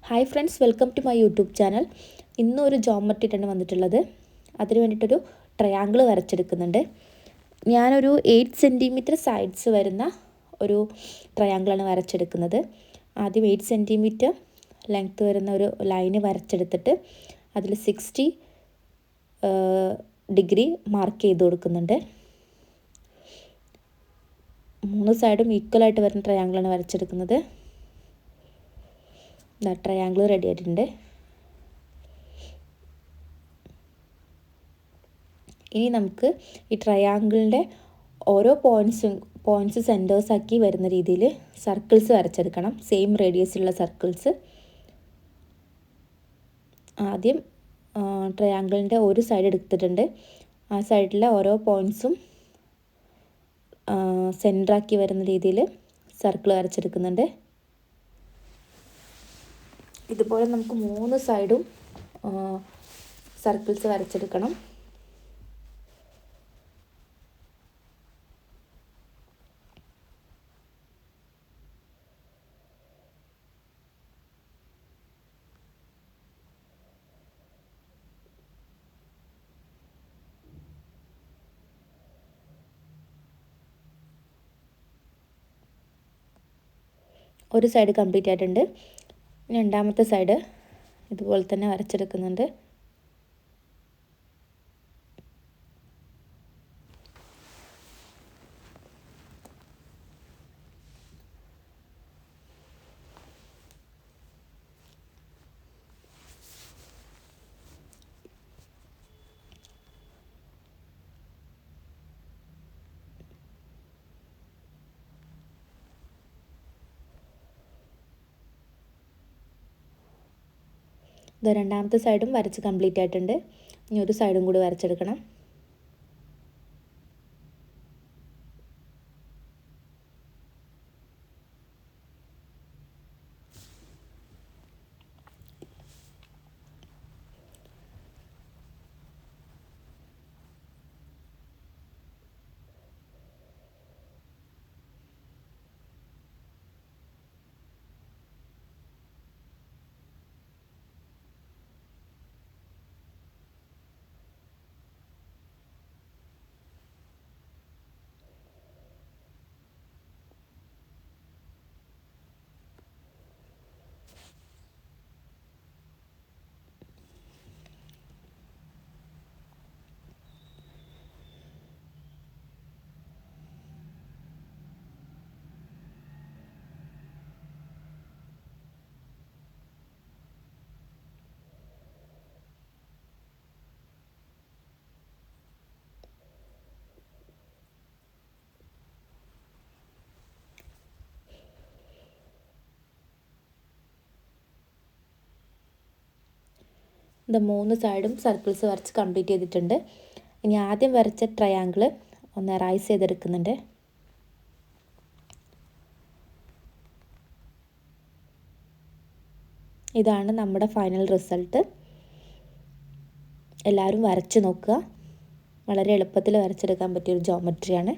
Hi friends, welcome to my YouTube channel. ഇന്നൊരു geometry ആണ് വന്നിട്ടുള്ളത്. അതിന് വേണ്ടിയിട്ടൊരു ട്രയാങ്കിൾ വരച്ചെടുക്കുന്നുണ്ട്. ഞാനൊരു 8 സെൻറ്റിമീറ്റർ സൈഡ്സ് വരുന്ന ഒരു ട്രയാങ്കിളാണ് വരച്ചെടുക്കുന്നത്. ആദ്യം 8 സെൻറ്റിമീറ്റർ ലെങ്ത്ത് വരുന്ന ഒരു ലൈന് വരച്ചെടുത്തിട്ട് അതിൽ 60 ഡിഗ്രി മാർക്ക് ചെയ്ത് കൊടുക്കുന്നുണ്ട്. 3 സൈഡും ഈക്വലായിട്ട് വരുന്ന ട്രയാങ്കിളാണ് വരച്ചെടുക്കുന്നത്. ട്രയാങ്കിൾ റെഡി ആയിട്ടുണ്ട്. ഇനി നമുക്ക് ഈ ട്രയാങ്കിളിൻ്റെ ഓരോ പോയിൻറ്റ്സ് സെൻറ്റേഴ്സ് ആക്കി വരുന്ന രീതിയിൽ സർക്കിൾസ് വരച്ചെടുക്കണം. സെയിം റേഡിയസിലുള്ള സർക്കിൾസ്. ആദ്യം ട്രയാങ്കിളിൻ്റെ ഒരു സൈഡ് എടുത്തിട്ടുണ്ട്. ആ സൈഡിലെ ഓരോ പോയിൻറ്റ്സും സെൻറ്ററാക്കി വരുന്ന രീതിയിൽ സർക്കിൾ വരച്ചെടുക്കുന്നുണ്ട്. ഇതുപോലെ നമുക്ക് 3 സൈഡും സർക്കിൾസ് വരച്ചെടുക്കണം. ഒരു സൈഡ് കംപ്ലീറ്റ് ആയിട്ടുണ്ട്. രണ്ടാമത്തെ സൈഡ് ഇതുപോലെ തന്നെ വരച്ചെടുക്കുന്നുണ്ട്. ഇത് രണ്ടാമത്തെ സൈഡും വരച്ച് കംപ്ലീറ്റ് ആയിട്ടുണ്ട്. ഇനി ഒരു സൈഡും കൂടി വരച്ചെടുക്കണം. ഇത് 3 സൈഡും സർക്കിൾസ് വരച്ച് കംപ്ലീറ്റ് ചെയ്തിട്ടുണ്ട്. ഇനി ആദ്യം വരച്ച ട്രയാങ്കിൾ ഒന്ന് എറൈസ് ചെയ്തെടുക്കുന്നുണ്ട്. ഇതാണ് നമ്മുടെ ഫൈനൽ റിസൾട്ട്. എല്ലാവരും വരച്ച് നോക്കുക. വളരെ എളുപ്പത്തിൽ വരച്ചെടുക്കാൻ പറ്റിയൊരു ജോമെട്രിയാണ്.